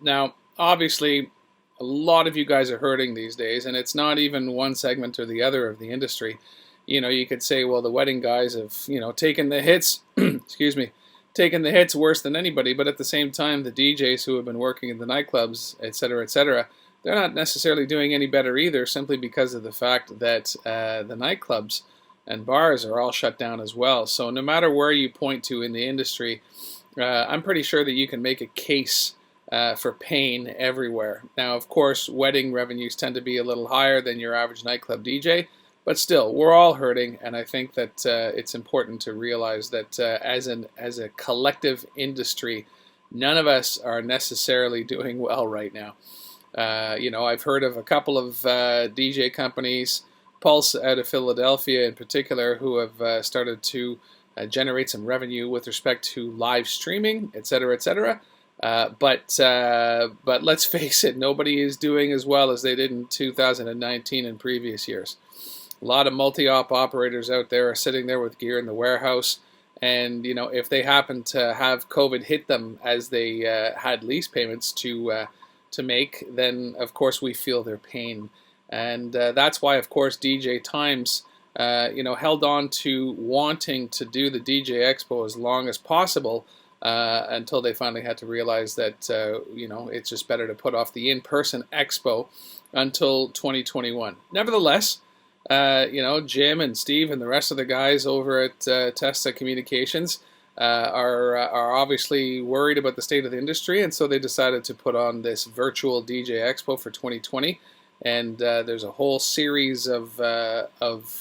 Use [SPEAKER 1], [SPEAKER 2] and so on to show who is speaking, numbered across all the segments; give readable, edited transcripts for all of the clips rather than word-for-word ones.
[SPEAKER 1] Now, obviously, a lot of you guys are hurting these days, and it's not even one segment or the other of the industry. You could say, well, the wedding guys have, taken the hits, excuse me, taken the hits worse than anybody, but at the same time, the DJs who have been working in the nightclubs, et cetera, they're not necessarily doing any better either, simply because of the fact that the nightclubs and bars are all shut down as well. So no matter where you point to in the industry, I'm pretty sure that you can make a case for pain everywhere. Now, of course, wedding revenues tend to be a little higher than your average nightclub DJ, but still, we're all hurting, and I think that it's important to realize that as a collective industry, none of us are necessarily doing well right now. I've heard of a couple of DJ companies, Pulse out of Philadelphia in particular, who have started to generate some revenue with respect to live streaming, et cetera. But let's face it, nobody is doing as well as they did in 2019 and previous years. A lot of multi-op operators out there are sitting there with gear in the warehouse, and if they happen to have COVID hit them as they had lease payments to make, then of course we feel their pain, and that's why, of course, DJ Times held on to wanting to do the DJ Expo as long as possible. Until they finally had to realize that it's just better to put off the in-person expo until 2021. Nevertheless, Jim and Steve and the rest of the guys over at Testa Communications are obviously worried about the state of the industry, and so they decided to put on this virtual DJ Expo for 2020. And there's a whole series of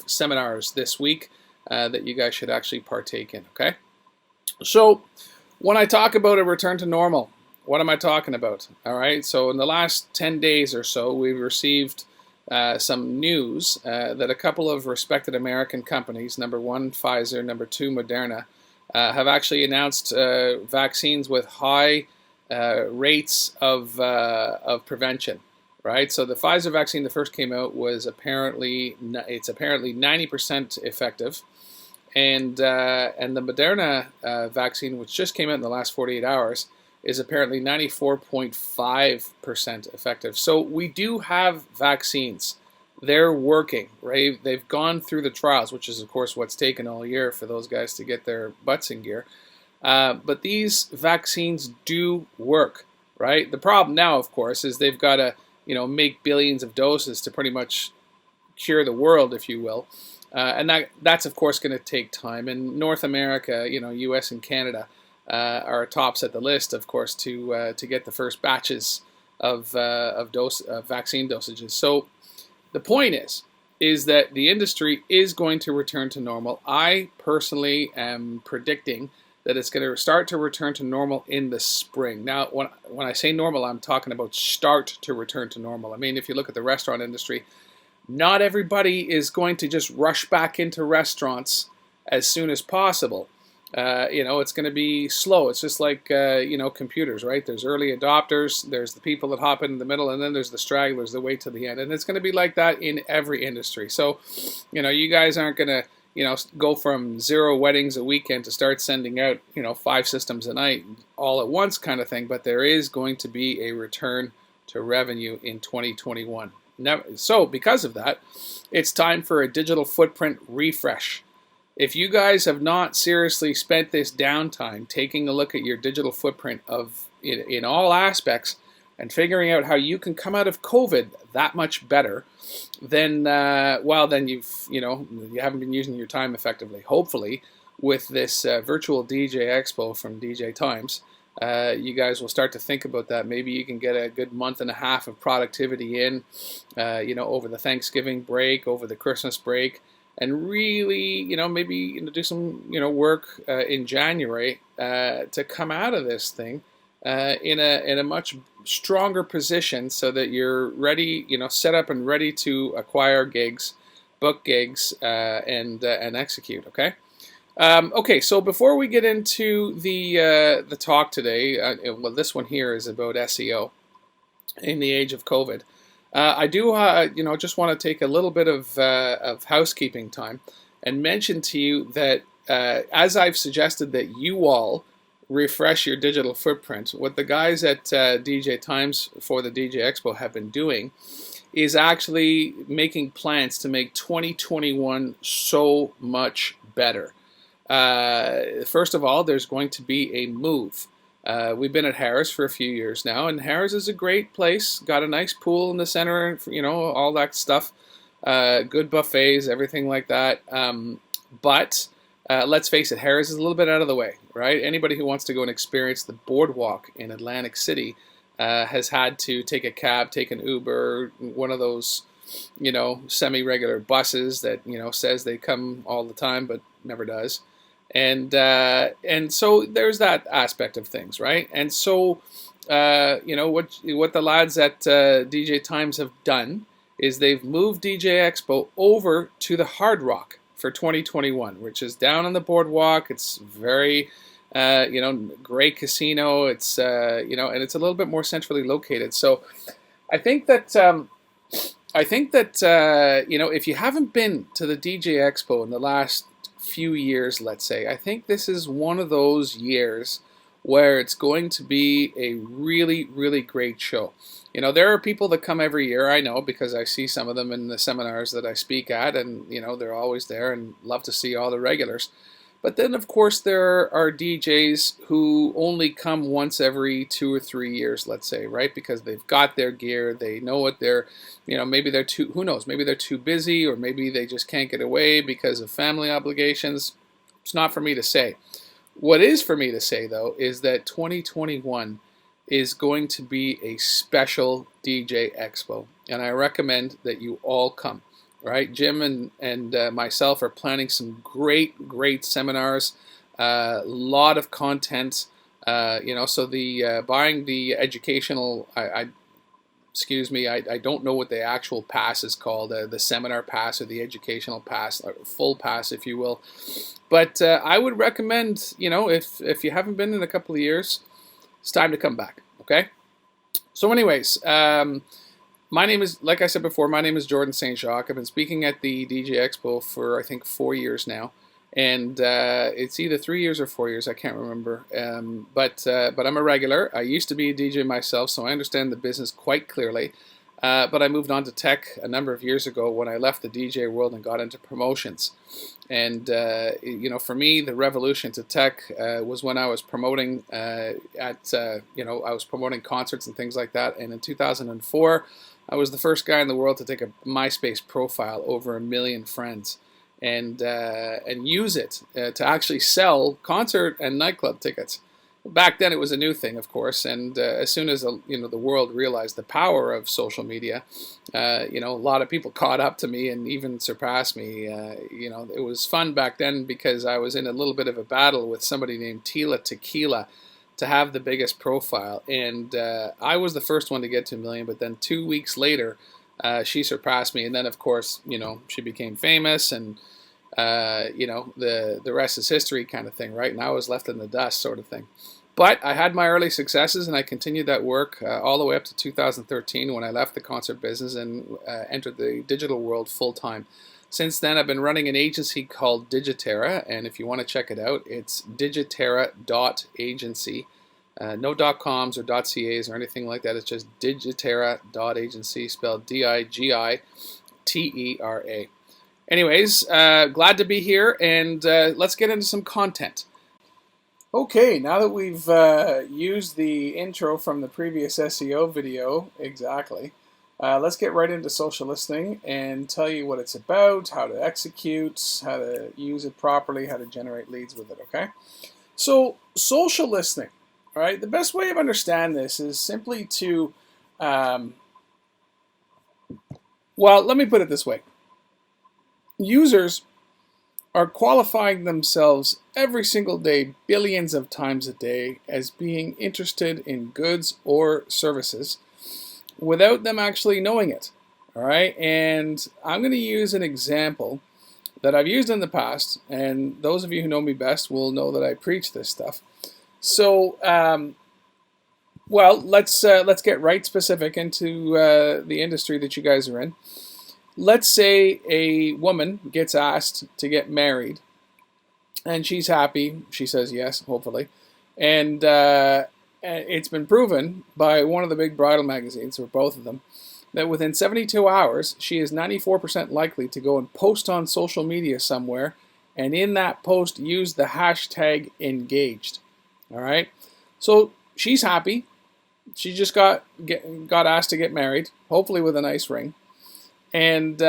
[SPEAKER 1] seminars this week that you guys should actually partake in. Okay, so when I talk about a return to normal, what am I talking about? All right, so in the last 10 days or so, we've received some news that a couple of respected American companies, number one, Pfizer, number two, Moderna, have actually announced vaccines with high rates of prevention. Right, so the Pfizer vaccine that first came out was apparently 90% effective. And the Moderna vaccine, which just came out in the last 48 hours, is apparently 94.5% effective. So we do have vaccines. They're working, right? They've gone through the trials, which is, of course, what's taken all year for those guys to get their butts in gear. But these vaccines do work, right? The problem now, of course, is they've got to, make billions of doses to pretty much cure the world, if you will. And that's of course going to take time. And North America, U.S. and Canada are tops at the list, of course, to get the first batches of vaccine dosages. So the point is that the industry is going to return to normal. I personally am predicting that it's going to start to return to normal in the spring. Now, when I say normal, I'm talking about start to return to normal. I mean, if you look at the restaurant industry, not everybody is going to just rush back into restaurants as soon as possible. It's going to be slow. It's just like, computers, right? There's early adopters, there's the people that hop in the middle, and then there's the stragglers that wait till the end. And it's going to be like that in every industry. So, you guys aren't going to, go from 0 weddings a weekend to start sending out, 5 systems a night all at once kind of thing. But there is going to be a return to revenue in 2021. So because of that, it's time for a digital footprint refresh. If you guys have not seriously spent this downtime taking a look at your digital footprint in all aspects and figuring out how you can come out of COVID that much better, then you haven't been using your time effectively. Hopefully, with this virtual DJ Expo from DJ Times, you guys will start to think about that. Maybe you can get a good month and a half of productivity in, over the Thanksgiving break, over the Christmas break, and really, maybe do some, work in January to come out of this thing in a much stronger position, so that you're ready, set up and ready to acquire gigs, book gigs, and execute. Okay. Okay, so before we get into the talk today, this one here is about SEO in the age of COVID. I do, just want to take a little bit of housekeeping time and mention to you that as I've suggested that you all refresh your digital footprint, what the guys at DJ Times for the DJ Expo have been doing is actually making plans to make 2021 so much better. First of all, there's going to be a move. We've been at Harris for a few years now, and Harris is a great place. Got a nice pool in the center, you know, all that stuff. Good buffets, everything like that. But let's face it, Harris is a little bit out of the way, right? Anybody who wants to go and experience the boardwalk in Atlantic City has had to take a cab, take an Uber, one of those, you know, semi-regular buses that, you know, says they come all the time but never does. And so there's that aspect of things, right? And so, you know, what the lads at DJ Times have done is they've moved DJ Expo over to the Hard Rock for 2021, which is down on the boardwalk. It's very, you know, great casino. It's, you know, and it's a little bit more centrally located. So I think that, you know, if you haven't been to the DJ Expo in the last few years, let's say, I think this is one of those years where it's going to be a really, really great show. You know, there are people that come every year, I know, because I see some of them in the seminars that I speak at, and, you know, they're always there and love to see all the regulars. But then, of course, there are DJs who only come once every 2 or 3 years, let's say, right? Because they've got their gear, they know what they're, you know, maybe they're too, who knows, maybe they're too busy, or maybe they just can't get away because of family obligations. It's not for me to say. What is for me to say, though, is that 2021 is going to be a special DJ Expo, and I recommend that you all come. Right, Jim and myself are planning some great seminars, a lot of content. You know, so the buying the educational, excuse me, I don't know what the actual pass is called, the seminar pass or the educational pass, or full pass, if you will. But I would recommend, you know, if you haven't been in a couple of years, it's time to come back. Okay. So, anyways. My name is, like I said before, my name is Jordan St. Jacques. I've been speaking at the DJ Expo for, I think, 4 years now. And it's either 3 years or 4 years, I can't remember. But I'm a regular. I used to be a DJ myself, so I understand the business quite clearly. But I moved on to tech a number of years ago when I left the DJ world and got into promotions. And, you know, for me, the revolution to tech was when I was promoting you know, I was promoting concerts and things like that. And in 2004, I was the first guy in the world to take a MySpace profile over 1 million friends and use it to actually sell concert and nightclub tickets. Back then, it was a new thing, of course, and as soon as you know, the world realized the power of social media, you know, a lot of people caught up to me and even surpassed me. You know, it was fun back then because I was in a little bit of a battle with somebody named Tila Tequila to have the biggest profile, and I was the first one to get to 1 million. But then 2 weeks later, she surpassed me, and then of course, you know, she became famous, and you know, the rest is history, kind of thing, right? And I was left in the dust, sort of thing. But I had my early successes, and I continued that work all the way up to 2013 when I left the concert business and entered the digital world full time. Since then, I've been running an agency called Digitera, and if you want to check it out, it's digitera.agency. No .coms or .cas or anything like that. It's just digitera.agency, spelled Digitera. Anyways, glad to be here, and let's get into some content. Okay, now that we've used the intro from the previous SEO video, exactly, let's get right into social listening and tell you what it's about, how to execute, how to use it properly, how to generate leads with it, okay? So, social listening, all right? The best way of understand this is simply to, well, let me put it this way. Users are qualifying themselves every single day, billions of times a day, as being interested in goods or services without them actually knowing it. All right, and I'm going to use an example that I've used in the past, and those of you who know me best will know that I preach this stuff. So, well, let's get right specific into the industry that you guys are in. Let's say a woman gets asked to get married, and she's happy. She says yes, hopefully. And it's been proven by one of the big bridal magazines, or both of them, that within 72 hours, she is 94% likely to go and post on social media somewhere, and in that post, use the hashtag engaged. All right? So she's happy. She just got asked to get married, hopefully with a nice ring. And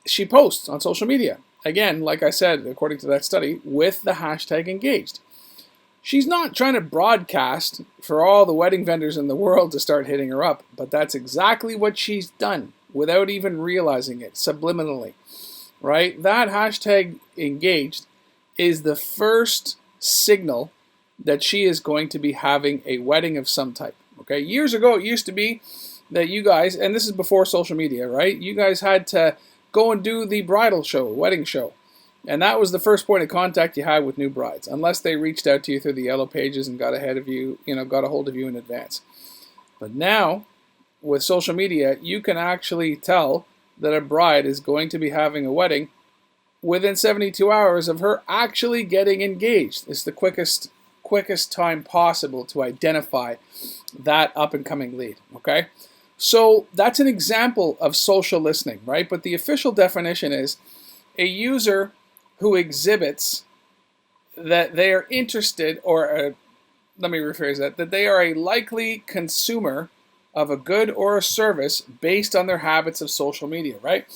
[SPEAKER 1] she posts on social media. Again, like I said, according to that study, with the hashtag engaged. She's not trying to broadcast for all the wedding vendors in the world to start hitting her up, but that's exactly what she's done without even realizing it, subliminally, right? That hashtag engaged is the first signal that she is going to be having a wedding of some type, okay? Years ago, it used to be that you guys, and this is before social media, right? You guys had to go and do the bridal show, wedding show. And that was the first point of contact you had with new brides, unless they reached out to you through the yellow pages and got ahead of you, got a hold of you in advance. But now, with social media, you can actually tell that a bride is going to be having a wedding within 72 hours of her actually getting engaged. It's the quickest time possible to identify that up-and-coming lead, okay? So that's an example of social listening, right? But the official definition is a user who exhibits that they are interested, or let me rephrase that they are a likely consumer of a good or a service based on their habits of social media, right?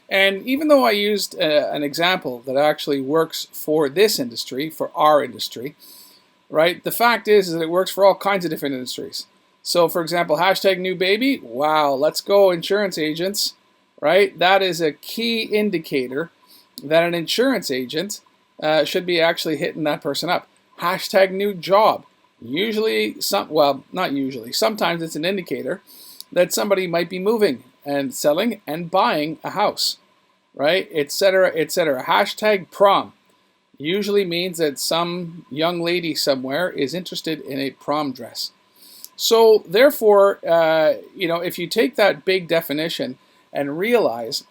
[SPEAKER 1] And even though I used an example that actually works for this industry, for our industry, right? The fact is that it works for all kinds of different industries. So, for example, hashtag new baby, wow, let's go insurance agents, right? That is a key indicator that an insurance agent should be actually hitting that person up. Hashtag new job. Usually, not usually, sometimes it's an indicator that somebody might be moving and selling and buying a house, right? Etc., etc. Hashtag prom usually means that some young lady somewhere is interested in a prom dress. So therefore, if you take that big definition and realize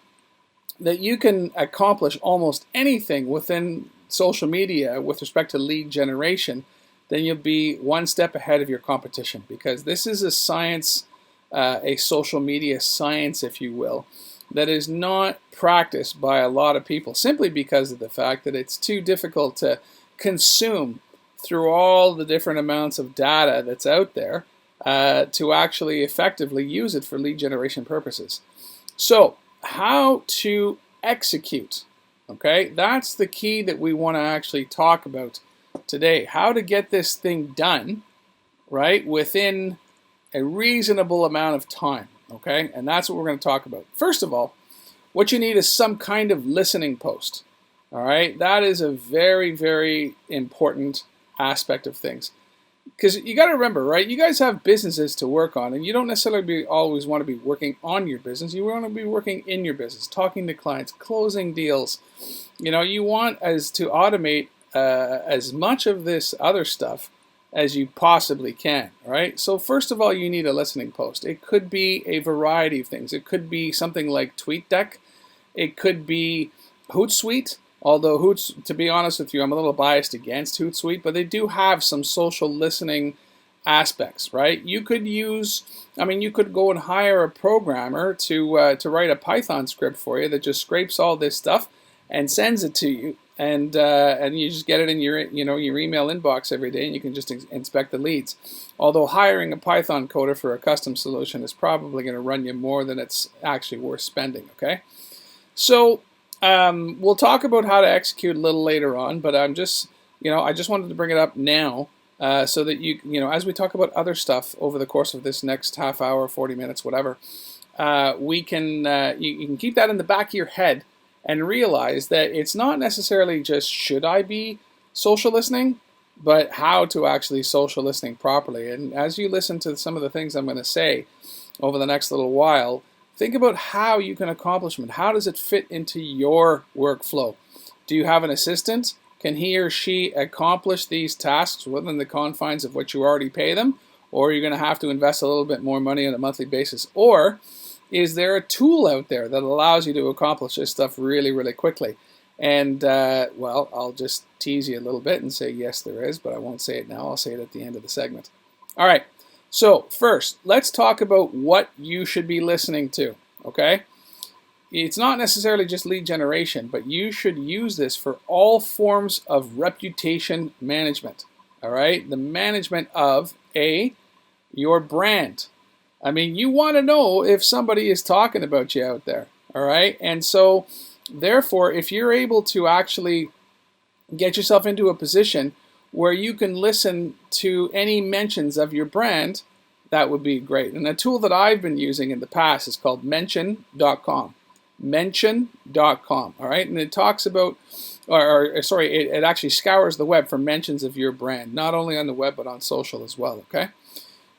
[SPEAKER 1] that you can accomplish almost anything within social media with respect to lead generation, then you'll be one step ahead of your competition, because this is a science, a social media science, if you will, that is not practiced by a lot of people, simply because of the fact that it's too difficult to consume through all the different amounts of data that's out there to actually effectively use it for lead generation purposes. So, how to execute, okay? That's the key that we want to actually talk about today. How to get this thing done, right, within a reasonable amount of time, okay? And that's what we're going to talk about. First of all, what you need is some kind of listening post, all right? That is a very, very important aspect of things. Because you got to remember, right? You guys have businesses to work on, and you don't necessarily always want to be working on your business. You want to be working in your business, talking to clients, closing deals. You want to automate as much of this other stuff as you possibly can, right? So first of all, you need a listening post. It could be a variety of things. It could be something like TweetDeck. It could be Hootsuite. Although to be honest with you, I'm a little biased against Hootsuite, but they do have some social listening aspects, right? You could go and hire a programmer to write a Python script for you that just scrapes all this stuff and sends it to you, and you just get it in your email inbox every day, and you can just inspect the leads. Although hiring a Python coder for a custom solution is probably going to run you more than it's actually worth spending. Okay, so. We'll talk about how to execute a little later on, but I just wanted to bring it up now so that as we talk about other stuff over the course of this next half hour, 40 minutes, whatever, you can keep that in the back of your head and realize that it's not necessarily just should I be social listening, but how to actually social listening properly. And as you listen to some of the things I'm going to say over the next little while, think about how you can accomplish them. How does it fit into your workflow? Do you have an assistant? Can he or she accomplish these tasks within the confines of what you already pay them? Or are you going to have to invest a little bit more money on a monthly basis? Or is there a tool out there that allows you to accomplish this stuff really, really quickly? And, well, I'll just tease you a little bit and say, yes, there is, but I won't say it now. I'll say it at the end of the segment. All right. So first, let's talk about what you should be listening to, okay? It's not necessarily just lead generation, but you should use this for all forms of reputation management, all right? The management of, your brand. I mean, you want to know if somebody is talking about you out there, all right? And so, therefore, if you're able to actually get yourself into a position where you can listen to any mentions of your brand, that would be great. And a tool that I've been using in the past is called mention.com. Mention.com, all right? And it talks about, it actually scours the web for mentions of your brand, not only on the web, but on social as well, okay?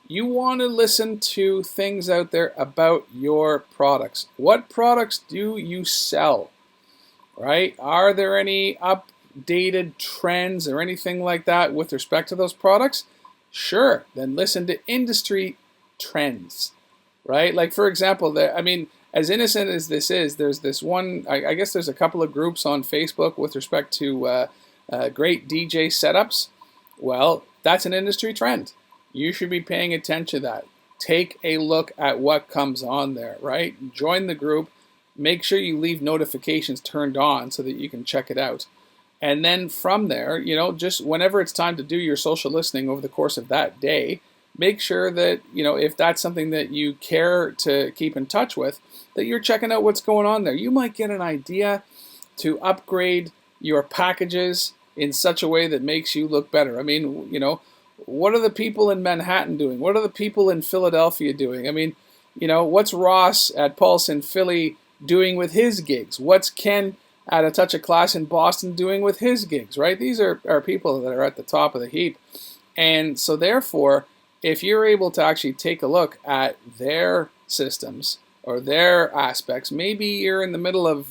[SPEAKER 1] You want to listen to things out there about your products. What products do you sell, right? Are there any updated trends or anything like that with respect to those products? Sure, then listen to industry trends, right? Like, for example, as innocent as this is, there's this one, I guess there's a couple of groups on Facebook with respect to great DJ setups. Well, that's an industry trend. You should be paying attention to that. Take a look at what comes on there, right? Join the group. Make sure you leave notifications turned on so that you can check it out. And then from there, just whenever it's time to do your social listening over the course of that day, make sure that, if that's something that you care to keep in touch with, that you're checking out what's going on there. You might get an idea to upgrade your packages in such a way that makes you look better. I mean, what are the people in Manhattan doing? What are the people in Philadelphia doing? I mean, what's Ross at Pulse in Philly doing with his gigs? What's Ken at A Touch of Class in Boston doing with his gigs, right? These are people that are at the top of the heap. And so therefore, if you're able to actually take a look at their systems or their aspects, maybe you're in the middle of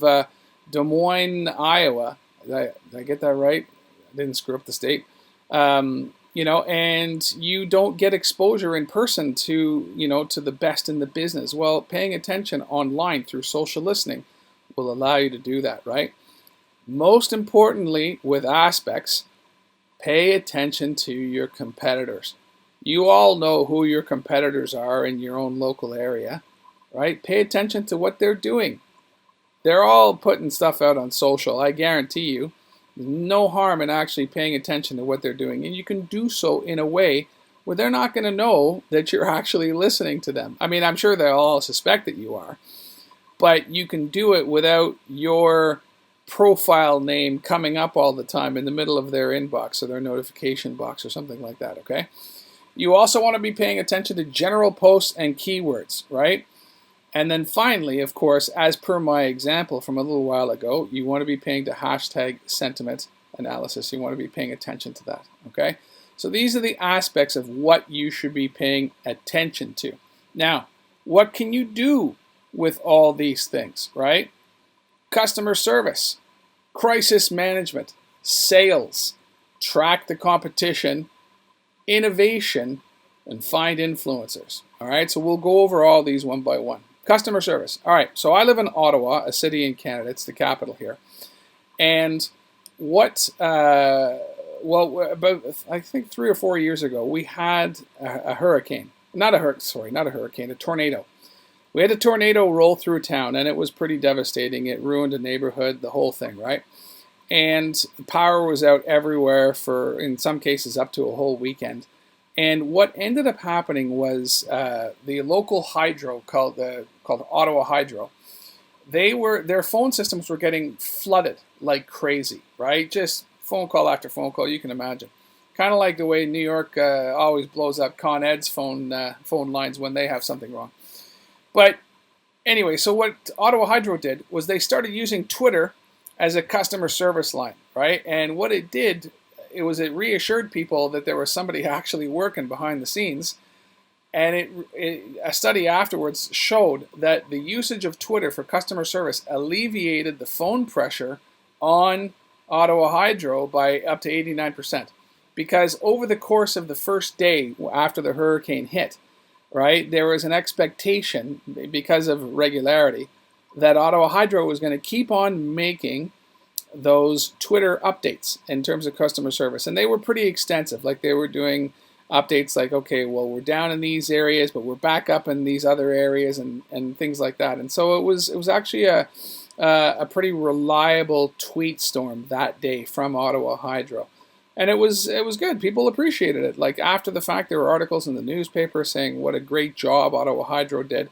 [SPEAKER 1] Des Moines, Iowa. Did I get that right? I didn't screw up the state. And you don't get exposure in person to, to the best in the business. Well, paying attention online through social listening will allow you to do that, right? Most importantly, with aspects, pay attention to your competitors. You all know who your competitors are in your own local area, right? Pay attention to what they're doing. They're all putting stuff out on social. I guarantee you, there's no harm in actually paying attention to what they're doing. And you can do so in a way where they're not going to know that you're actually listening to them. I mean, I'm sure they'll all suspect that you are. But you can do it without your profile name coming up all the time in the middle of their inbox or their notification box or something like that, okay? You also want to be paying attention to general posts and keywords, right? And then finally, of course, as per my example from a little while ago, you want to be paying to hashtag sentiment analysis. You want to be paying attention to that, okay? So these are the aspects of what you should be paying attention to. Now, what can you do with all these things, right? Customer service, crisis management, sales, track the competition, innovation, and find influencers. All right, so we'll go over all these one by one. Customer service. All right, so I live in Ottawa, a city in Canada. It's the capital here. And about I think 3 or 4 years ago, we had a hurricane. A tornado. We had a tornado roll through town, and it was pretty devastating. It ruined a neighborhood, the whole thing, right? And power was out everywhere for, in some cases, up to a whole weekend. And what ended up happening was the local hydro called Ottawa Hydro. Their phone systems were getting flooded like crazy, right? Just phone call after phone call, you can imagine. Kind of like the way New York always blows up Con Ed's phone lines when they have something wrong. But anyway, so what Ottawa Hydro did was they started using Twitter as a customer service line, right? And what it did, it reassured people that there was somebody actually working behind the scenes. And a study afterwards showed that the usage of Twitter for customer service alleviated the phone pressure on Ottawa Hydro by up to 89%. Because over the course of the first day after the hurricane hit, right, there was an expectation, because of regularity, that Ottawa Hydro was going to keep on making those Twitter updates in terms of customer service, and they were pretty extensive. Like they were doing updates like, okay, well, we're down in these areas, but we're back up in these other areas, and things like that. And so it was actually a pretty reliable tweet storm that day from Ottawa Hydro. And it was good. People appreciated it. Like after the fact, there were articles in the newspaper saying what a great job Ottawa Hydro did.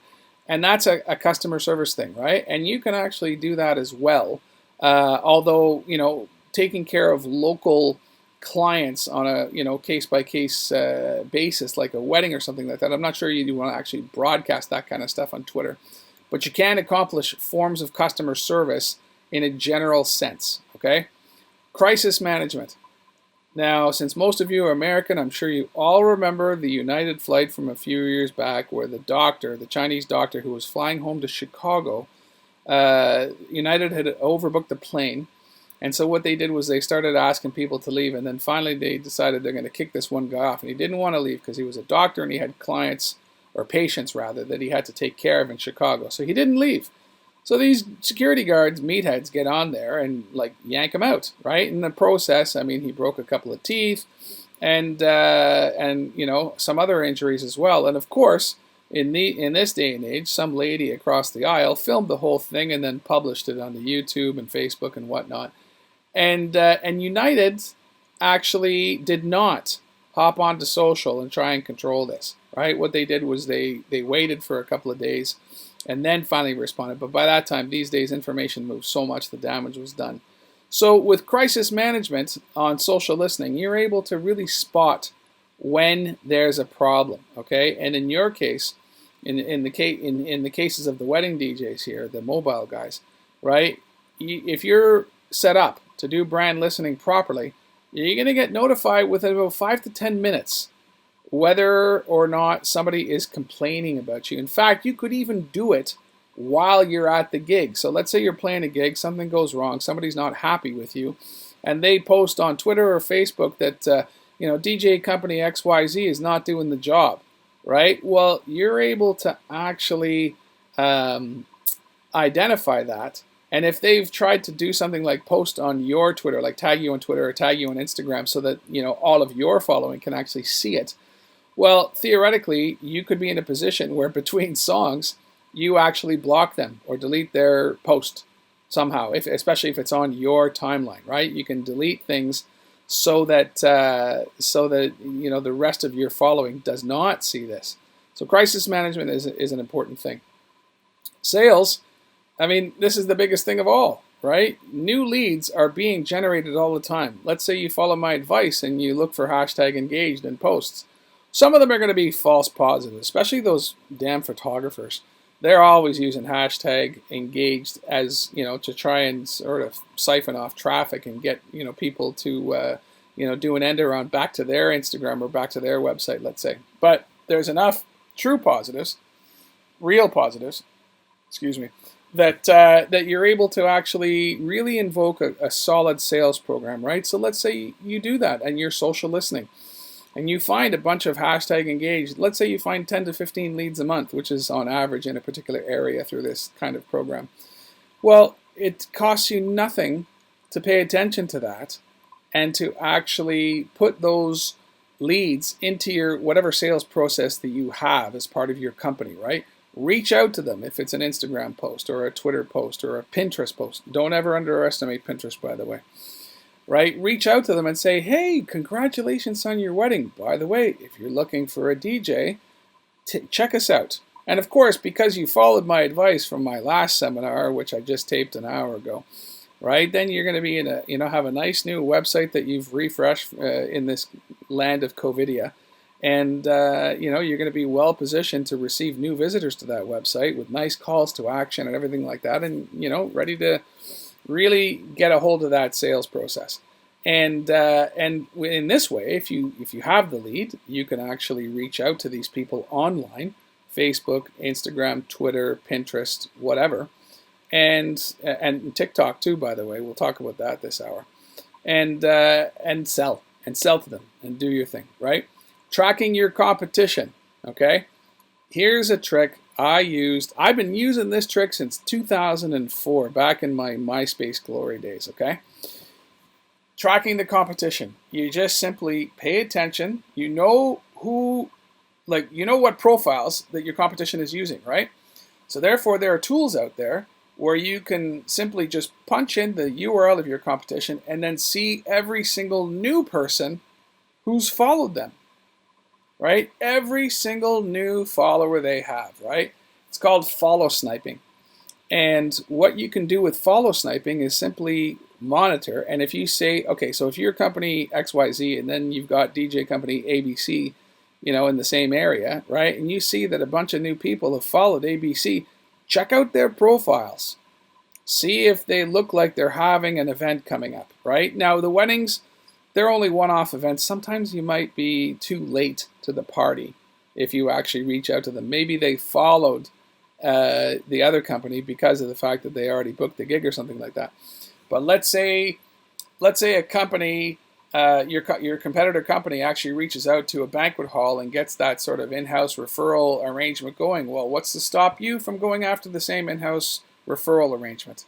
[SPEAKER 1] And that's a customer service thing, right? And you can actually do that as well. Although, taking care of local clients on a, case-by-case basis, like a wedding or something like that, I'm not sure you want to actually broadcast that kind of stuff on Twitter. But you can accomplish forms of customer service in a general sense, okay? Crisis management. Now, since most of you are American, I'm sure you all remember the United flight from a few years back where the Chinese doctor who was flying home to Chicago, United had overbooked the plane. And so what they did was they started asking people to leave, and then finally they decided they're going to kick this one guy off. And he didn't want to leave because he was a doctor and he had clients, or patients rather, that he had to take care of in Chicago. So he didn't leave. So these security guards, meatheads, get on there and like yank him out, right? In the process, I mean, he broke a couple of teeth and some other injuries as well. And of course, in this day and age, some lady across the aisle filmed the whole thing and then published it on the YouTube and Facebook and whatnot. And United actually did not hop onto social and try and control this, right? What they did was they waited for a couple of days and then finally responded. But by that time, these days, information moved so much the damage was done. So with crisis management on social listening, you're able to really spot when there's a problem, okay? And in your case, in the cases of the wedding DJs here, the mobile guys, right? If you're set up to do brand listening properly, you're going to get notified within about 5 to 10 minutes whether or not somebody is complaining about you. In fact, you could even do it while you're at the gig. So let's say you're playing a gig, something goes wrong, somebody's not happy with you, and they post on Twitter or Facebook that DJ company XYZ is not doing the job, right? Well, you're able to actually identify that. And if they've tried to do something like post on your Twitter, like tag you on Twitter or tag you on Instagram so that all of your following can actually see it, well, theoretically, you could be in a position where between songs, you actually block them or delete their post somehow, especially if it's on your timeline, right? You can delete things so that the rest of your following does not see this. So crisis management is an important thing. Sales, I mean, this is the biggest thing of all, right? New leads are being generated all the time. Let's say you follow my advice and you look for hashtag engaged in posts. Some of them are going to be false positives, especially those damn photographers. They're always using hashtag engaged as, to try and sort of siphon off traffic and get, people to, do an end around back to their Instagram or back to their website, let's say. But there's enough true positives, real positives, that you're able to actually really invoke a solid sales program, right? So let's say you do that and you're social listening and you find a bunch of hashtag engaged. Let's say you find 10 to 15 leads a month, which is on average in a particular area through this kind of program. Well, it costs you nothing to pay attention to that and to actually put those leads into your whatever sales process that you have as part of your company, right? Reach out to them if it's an Instagram post or a Twitter post or a Pinterest post. Don't ever underestimate Pinterest, by the way. Right? Reach out to them and say, hey, congratulations on your wedding. By the way, if you're looking for a DJ, check us out. And of course, because you followed my advice from my last seminar, which I just taped an hour ago, right? Then you're going to be have a nice new website that you've refreshed in this land of COVIDia. And, you're going to be well positioned to receive new visitors to that website with nice calls to action and everything like that. And, ready to really get a hold of that sales process. And in this way, if you have the lead, you can actually reach out to these people online, Facebook, Instagram, Twitter, Pinterest, whatever. And Tik Tok too, by the way. We'll talk about that this hour. And sell to them and do your thing, right? Tracking your competition, okay? Here's a trick I used. I've been using this trick since 2004, back in my MySpace glory days, okay? Tracking the competition. You just simply pay attention. You know who, like, you know what profiles that your competition is using, right? So therefore, there are tools out there where you can simply just punch in the URL of your competition and then see every single new person who's followed them, right? Every single new follower they have, right? It's called follow sniping. And what you can do with follow sniping is simply monitor. And if you say, okay, so if you're company XYZ and then you've got DJ company ABC, in the same area, right? And you see that a bunch of new people have followed ABC, check out their profiles. See if they look like they're having an event coming up, right? Now, the weddings, they're only one-off events. Sometimes you might be too late to the party if you actually reach out to them. Maybe they followed the other company because of the fact that they already booked the gig or something like that. But let's say a company, your competitor company actually reaches out to a banquet hall and gets that sort of in-house referral arrangement going. Well, what's to stop you from going after the same in-house referral arrangement,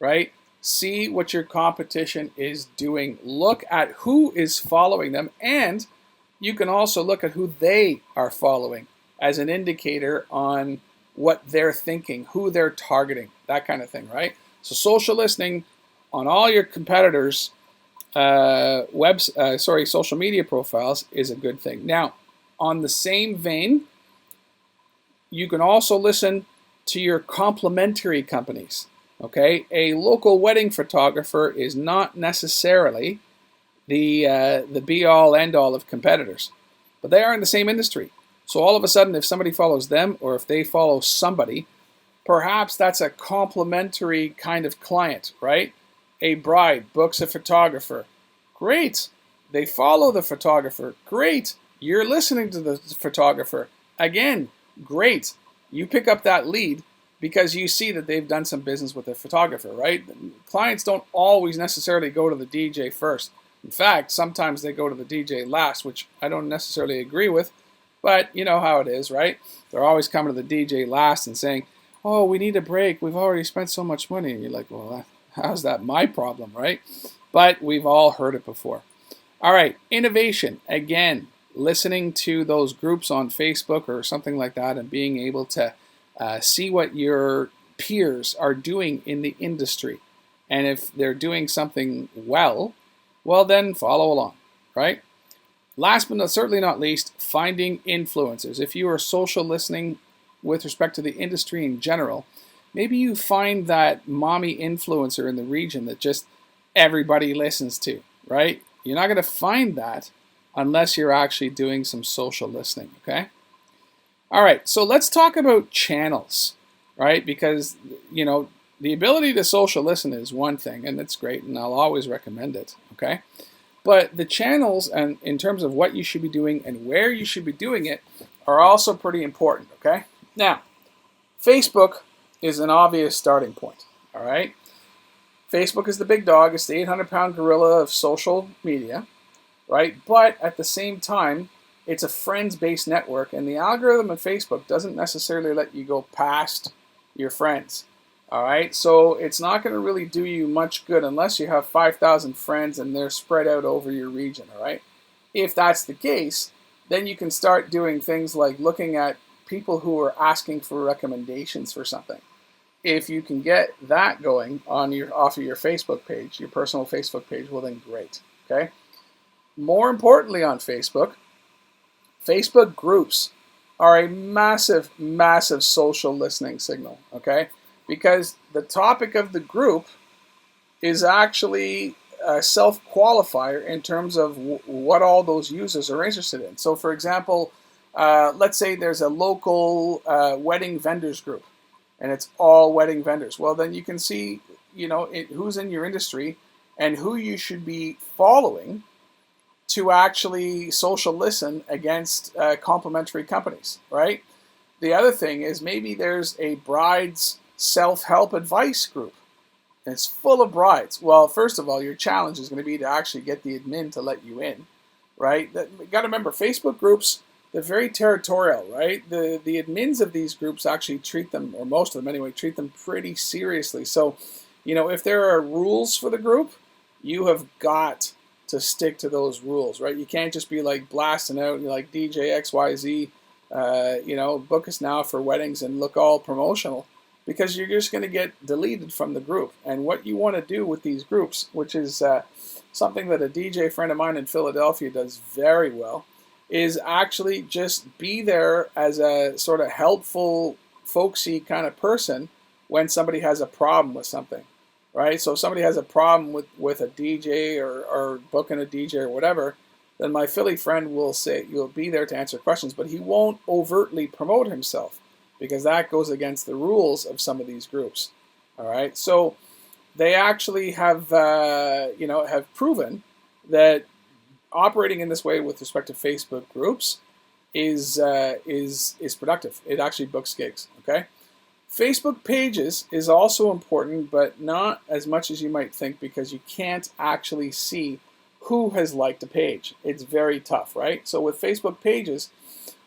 [SPEAKER 1] right? See what your competition is doing. Look at who is following them, and you can also look at who they are following as an indicator on what they're thinking, who they're targeting, that kind of thing, right? So social listening on all your competitors' social media profiles is a good thing. Now, on the same vein, you can also listen to your complementary companies. Okay, a local wedding photographer is not necessarily the be-all, end-all of competitors, but they are in the same industry. So all of a sudden, if somebody follows them or if they follow somebody, perhaps that's a complementary kind of client, right? A bride books a photographer. Great. They follow the photographer. Great. You're listening to the photographer. Again, great. You pick up that lead because you see that they've done some business with a photographer, right? Clients don't always necessarily go to the DJ first. In fact, sometimes they go to the DJ last, which I don't necessarily agree with, but you know how it is, right? They're always coming to the DJ last and saying, oh, we need a break. We've already spent so much money. And you're like, well, how's that my problem, right? But we've all heard it before. All right, innovation. Again, listening to those groups on Facebook or something like that and being able to see what your peers are doing in the industry. And if they're doing something well, then follow along, right? Last but certainly not least, finding influencers. If you are social listening with respect to the industry in general, maybe you find that mommy influencer in the region that just everybody listens to, right? You're not going to find that unless you're actually doing some social listening, okay? All right, so let's talk about channels, right? Because, the ability to social listen is one thing, and that's great, and I'll always recommend it, okay? But the channels, and in terms of what you should be doing and where you should be doing it, are also pretty important, okay? Now, Facebook is an obvious starting point, all right? Facebook is the big dog. It's the 800-pound gorilla of social media, right? But at the same time, it's a friends-based network, and the algorithm of Facebook doesn't necessarily let you go past your friends, all right? So it's not going to really do you much good unless you have 5,000 friends and they're spread out over your region, all right? If that's the case, then you can start doing things like looking at people who are asking for recommendations for something. If you can get that going off of your Facebook page, your personal Facebook page, well then great, okay? More importantly on Facebook groups are a massive, massive social listening signal, okay? Because the topic of the group is actually a self-qualifier in terms of what all those users are interested in. So for example, let's say there's a local wedding vendors group, and it's all wedding vendors. Well, then you can see, who's in your industry and who you should be following to actually social listen against complementary companies, right? The other thing is maybe there's a bride's self-help advice group, and it's full of brides. Well, first of all, your challenge is going to be to actually get the admin to let you in, right? You got to remember, Facebook groups, they're very territorial, right? The admins of these groups actually treat them, or most of them anyway, treat them pretty seriously. So, if there are rules for the group, you have got to stick to those rules, right? You can't just be like blasting out like DJ XYZ, book us now for weddings and look all promotional, because you're just going to get deleted from the group. And what you want to do with these groups, which is something that a DJ friend of mine in Philadelphia does very well, is actually just be there as a sort of helpful, folksy kind of person when somebody has a problem with something, right? So if somebody has a problem with a DJ or booking a DJ or whatever, then my Philly friend will say, you'll be there to answer questions, but he won't overtly promote himself, because that goes against the rules of some of these groups, all right? So they actually have, have proven that operating in this way with respect to Facebook groups is productive. It actually books gigs. Okay, Facebook pages is also important, but not as much as you might think, because you can't actually see who has liked a page. It's very tough, right? So with Facebook pages,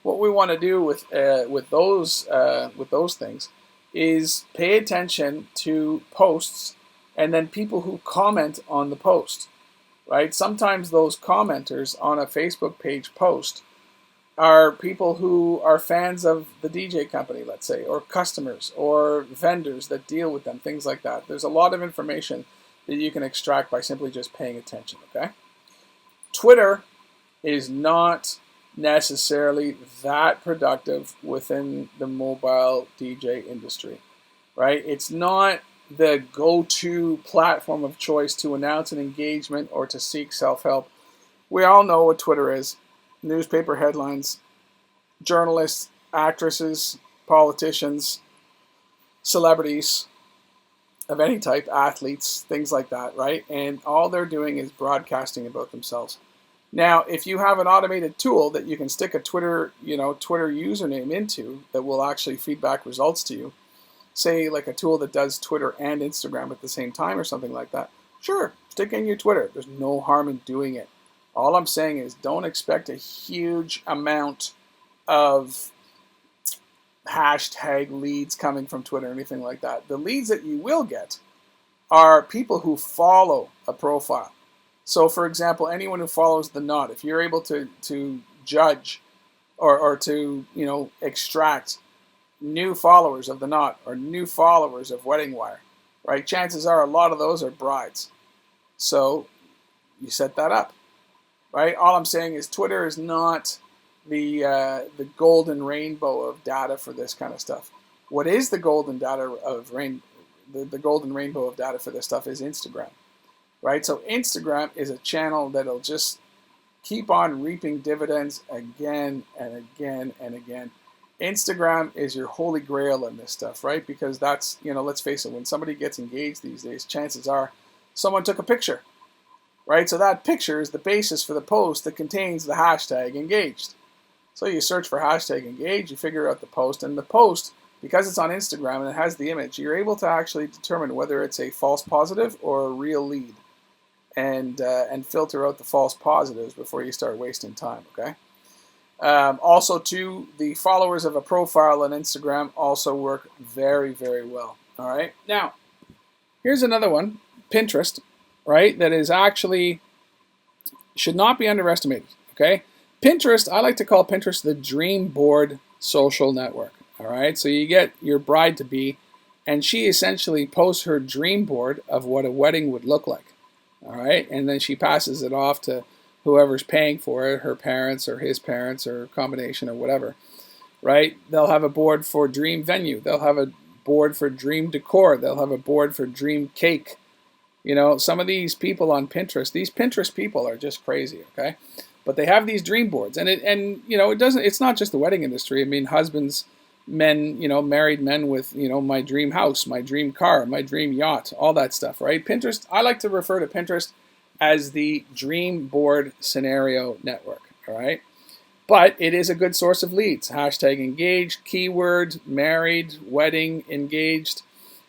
[SPEAKER 1] what we want to do with those things is pay attention to posts and then people who comment on the post. Right? Sometimes those commenters on a Facebook page post are people who are fans of the DJ company, let's say, or customers or vendors that deal with them, things like that. There's a lot of information that you can extract by simply just paying attention, okay? Twitter is not necessarily that productive within the mobile DJ industry, right? It's not the go-to platform of choice to announce an engagement or to seek self-help. We all know what Twitter is. Newspaper headlines, journalists, actresses, politicians, celebrities of any type, athletes, things like that, right? And all they're doing is broadcasting about themselves. Now, if you have an automated tool that you can stick a Twitter username into that will actually feed back results to you, say like a tool that does Twitter and Instagram at the same time or something like that, sure, stick in your Twitter. There's no harm in doing it. All I'm saying is don't expect a huge amount of hashtag leads coming from Twitter or anything like that. The leads that you will get are people who follow a profile. So for example, anyone who follows The Knot, if you're able to judge or to extract new followers of The Knot or new followers of Wedding Wire, right? Chances are a lot of those are brides. So you set that up, right? All I'm saying is Twitter is not the golden rainbow of data for this kind of stuff. What is the golden rainbow of data for this stuff is Instagram, right? So Instagram is a channel that'll just keep on reaping dividends again and again and again. Instagram is your holy grail in this stuff, right? Because that's, let's face it, when somebody gets engaged these days, chances are someone took a picture, right? So that picture is the basis for the post that contains the hashtag engaged. So you search for hashtag engaged, you figure out the post, and the post, because it's on Instagram and it has the image, you're able to actually determine whether it's a false positive or a real lead, and filter out the false positives before you start wasting time, okay? Also, too, the followers of a profile on Instagram also work very, very well. All right. Now, here's another one, Pinterest, right? That is actually should not be underestimated. Okay. Pinterest, I like to call Pinterest the dream board social network. All right. So you get your bride to be, and she essentially posts her dream board of what a wedding would look like. All right. And then she passes it off to whoever's paying for it, her parents or his parents or a combination or whatever, right? They'll have a board for dream venue. They'll have a board for dream decor. They'll have a board for dream cake. Some of these people on Pinterest, these Pinterest people are just crazy, okay? But they have these dream boards, and it's not just the wedding industry. I mean, husbands, men, married men with, my dream house, my dream car, my dream yacht, all that stuff, right? Pinterest, I like to refer to Pinterest as the dream board scenario network, all right? But it is a good source of leads. Hashtag engaged, keyword, married, wedding, engaged.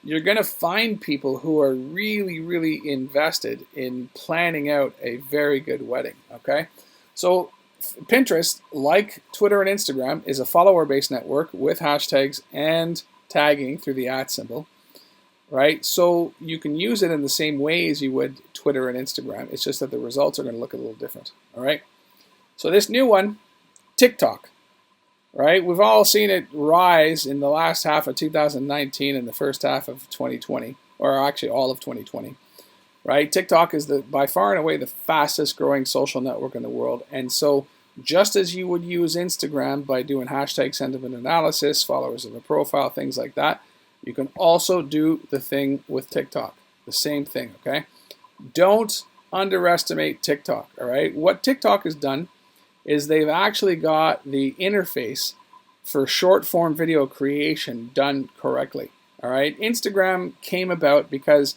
[SPEAKER 1] You're going to find people who are really, really invested in planning out a very good wedding, okay? So Pinterest, like Twitter and Instagram, is a follower-based network with hashtags and tagging through the @ symbol, right? So you can use it in the same way as you would Twitter and Instagram. It's just that the results are going to look a little different, all right? So this new one, TikTok, right? We've all seen it rise in the last half of 2019 and the first half of 2020, or actually all of 2020, right? TikTok is by far and away the fastest growing social network in the world. And so just as you would use Instagram by doing hashtag sentiment analysis, followers of a profile, things like that, you can also do the thing with TikTok. The same thing, okay? Don't underestimate TikTok, all right? What TikTok has done is they've actually got the interface for short form video creation done correctly, all right? Instagram came about because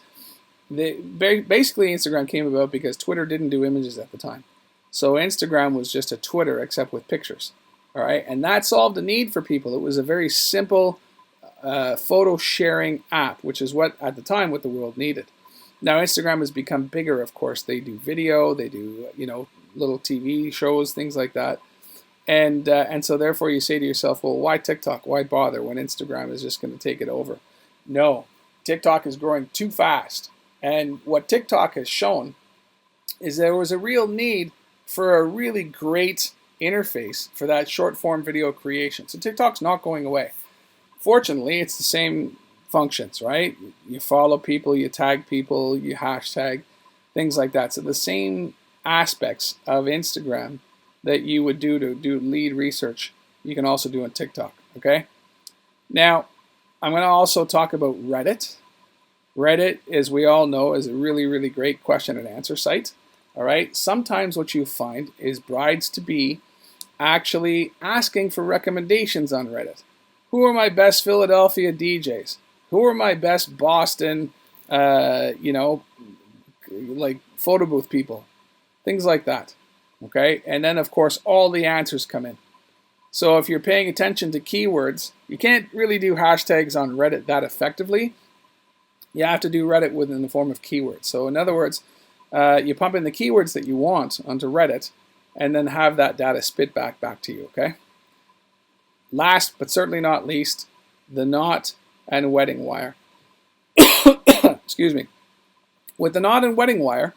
[SPEAKER 1] basically Instagram came about because Twitter didn't do images at the time. So Instagram was just a Twitter except with pictures, all right? And that solved a need for people. It was a very simple photo sharing app, which is what at the time what the world needed. Now Instagram has become bigger, of course. They do video, they do little TV shows, things like that, and so therefore you say to yourself, well, why TikTok? Why bother when Instagram is just going to take it over? No, TikTok is growing too fast, and what TikTok has shown is there was a real need for a really great interface for that short form video creation. So TikTok's not going away. Fortunately, it's the same functions, right? You follow people, you tag people, you hashtag, things like that. So the same aspects of Instagram that you would do to do lead research, you can also do on TikTok, okay? Now, I'm going to also talk about Reddit. Reddit, as we all know, is a really, really great question and answer site, all right? Sometimes what you find is brides-to-be actually asking for recommendations on Reddit. Who are my best Philadelphia DJs? Who are my best Boston, like photo booth people? Things like that, okay? And then, of course, all the answers come in. So if you're paying attention to keywords, you can't really do hashtags on Reddit that effectively. You have to do Reddit within the form of keywords. So in other words, you pump in the keywords that you want onto Reddit and then have that data spit back to you, okay? Last, but certainly not least, the knot and wedding wire. Excuse me. With the knot and wedding wire,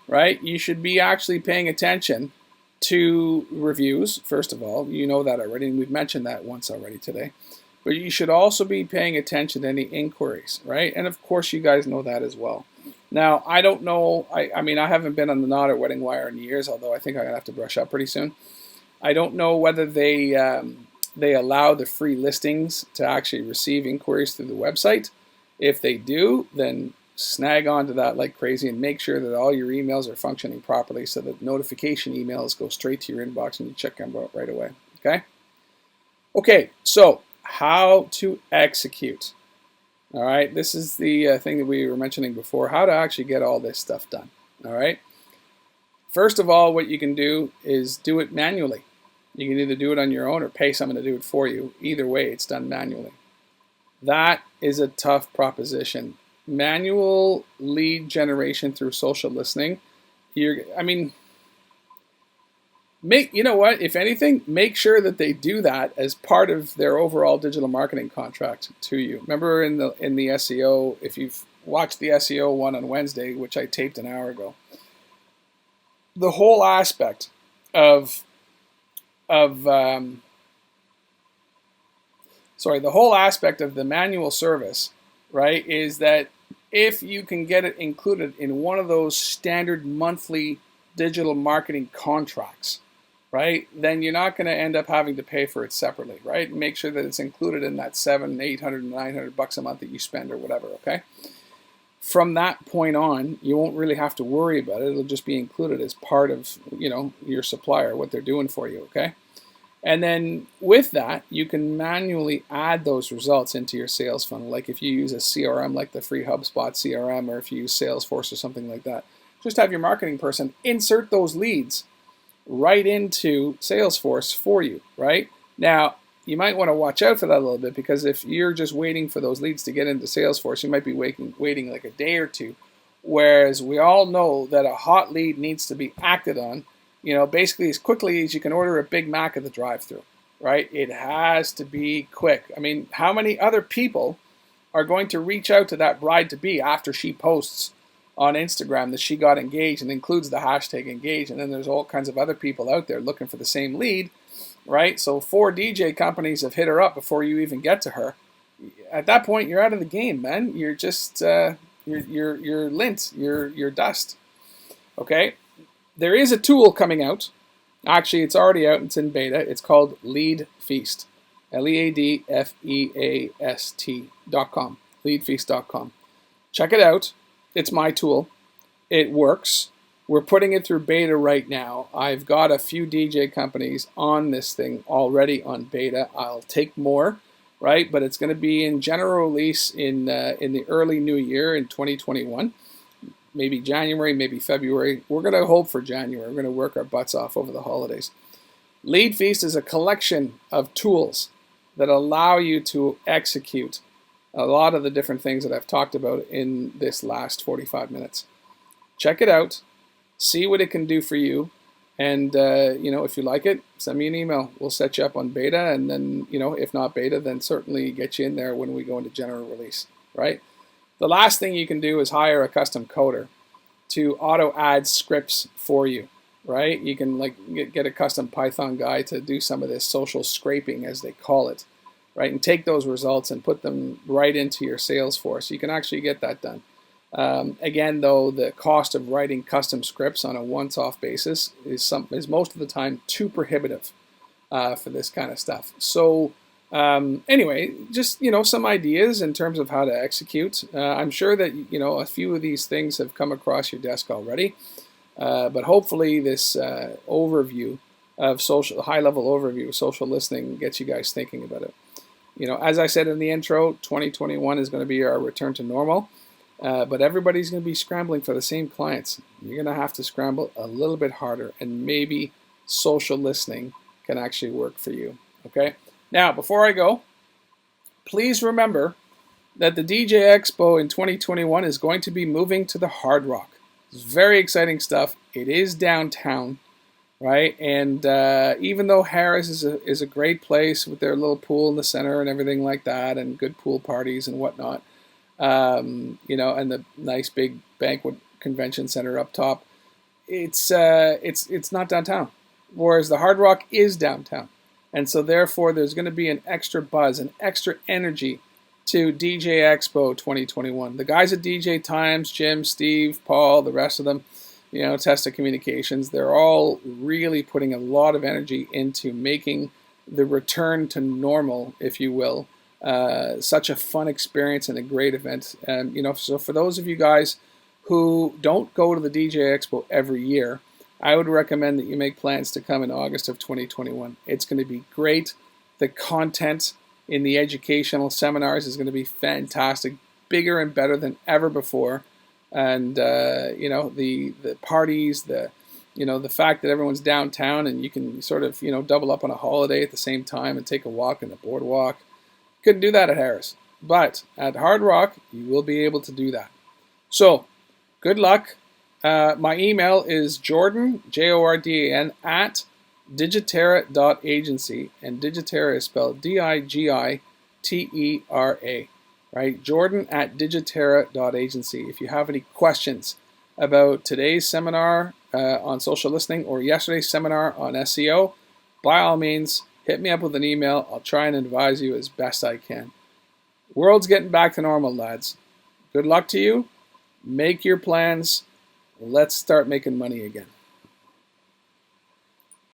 [SPEAKER 1] right, you should be actually paying attention to reviews, first of all. You know that already, and we've mentioned that once already today. But you should also be paying attention to any inquiries, right? And of course, you guys know that as well. Now, I don't know, I mean, I haven't been on the knot or wedding wire in years, although I think I'm going to have to brush up pretty soon. I don't know whether they allow the free listings to actually receive inquiries through the website. If they do, then snag onto that like crazy and make sure that all your emails are functioning properly so that notification emails go straight to your inbox and you check them out right away, okay? Okay, so how to execute. All right, this is the thing that we were mentioning before, how to actually get all this stuff done, all right? First of all, what you can do is do it manually. You can either do it on your own or pay someone to do it for you. Either way, it's done manually. That is a tough proposition. Manual lead generation through social listening. You know what? If anything, make sure that they do that as part of their overall digital marketing contract to you. Remember in the SEO, if you've watched the SEO one on Wednesday, which I taped an hour ago, the whole aspect of the whole aspect of the manual service, right, is that if you can get it included in one of those standard monthly digital marketing contracts, right, then you're not going to end up having to pay for it separately, right? Make sure that it's included in that $700, $800, $900 a month that you spend or whatever, okay? From that point on, you won't really have to worry about it. It'll just be included as part of, your supplier, what they're doing for you, okay? And then with that, you can manually add those results into your sales funnel. Like if you use a CRM like the free HubSpot CRM, or if you use Salesforce or something like that, just have your marketing person insert those leads right into Salesforce for you, right? Now, you might want to watch out for that a little bit, because if you're just waiting for those leads to get into Salesforce, you might be waiting like a day or two. Whereas we all know that a hot lead needs to be acted on, basically as quickly as you can order a Big Mac at the drive-thru, right? It has to be quick. I mean, how many other people are going to reach out to that bride-to-be after she posts on Instagram that she got engaged and includes the hashtag engaged, and then there's all kinds of other people out there looking for the same lead, right? So 4 DJ companies have hit her up before you even get to her. At that point, you're out of the game, man. You're just you're lint. You're dust. Okay. There is a tool coming out. Actually, it's already out. It's in beta. It's called Lead Feast. LEADFEAST.com. Leadfeast.com. Check it out. It's my tool. It works. We're putting it through beta right now. I've got a few DJ companies on this thing already on beta. I'll take more, right? But it's going to be in general release in the early new year in 2021. Maybe January, maybe February. We're going to hope for January. We're going to work our butts off over the holidays. Lead Feast is a collection of tools that allow you to execute a lot of the different things that I've talked about in this last 45 minutes. Check it out. See what it can do for you. And, if you like it, send me an email. We'll set you up on beta. And then, if not beta, then certainly get you in there when we go into general release, right? The last thing you can do is hire a custom coder to auto add scripts for you, right? You can get a custom Python guy to do some of this social scraping, as they call it, right? And take those results and put them right into your Salesforce. You can actually get that done. Again, though, the cost of writing custom scripts on a once-off basis is most of the time too prohibitive for this kind of stuff. So anyway, just some ideas in terms of how to execute. I'm sure that a few of these things have come across your desk already, but hopefully this overview of high-level overview of social listening gets you guys thinking about it. As I said in the intro, 2021 is going to be our return to normal. But everybody's going to be scrambling for the same clients. You're going to have to scramble a little bit harder, and maybe social listening can actually work for you. Okay? Now, before I go, please remember that the DJ Expo in 2021 is going to be moving to the Hard Rock. It's very exciting stuff. It is downtown, right? And even though Harris is a great place with their little pool in the center and everything like that, and good pool parties and whatnot, and the nice big banquet convention center up top, it's not downtown, whereas the Hard Rock is downtown, and so therefore there's going to be an extra buzz, an extra energy to DJ Expo 2021. The guys at DJ Times, Jim, Steve, Paul, the rest of them, Testa Communications, they're all really putting a lot of energy into making the return to normal, if you will, such a fun experience and a great event. So for those of you guys who don't go to the DJ Expo every year, I would recommend that you make plans to come in August of 2021. It's going to be great. The content in the educational seminars is going to be fantastic, bigger and better than ever before. And the parties, the fact that everyone's downtown and you can sort of double up on a holiday at the same time and take a walk in the boardwalk. Couldn't do that at Harris, but at Hard Rock you will be able to do that. So good luck. My email is Jordan, Jordan, at digitera.agency, and Digitera is spelled Digitera, right? Jordan at digitera.agency. If you have any questions about today's seminar on social listening or yesterday's seminar on SEO, by all means, hit me up with an email. I'll try and advise you as best I can. World's getting back to normal, lads. Good luck to you. Make your plans. Let's start making money again.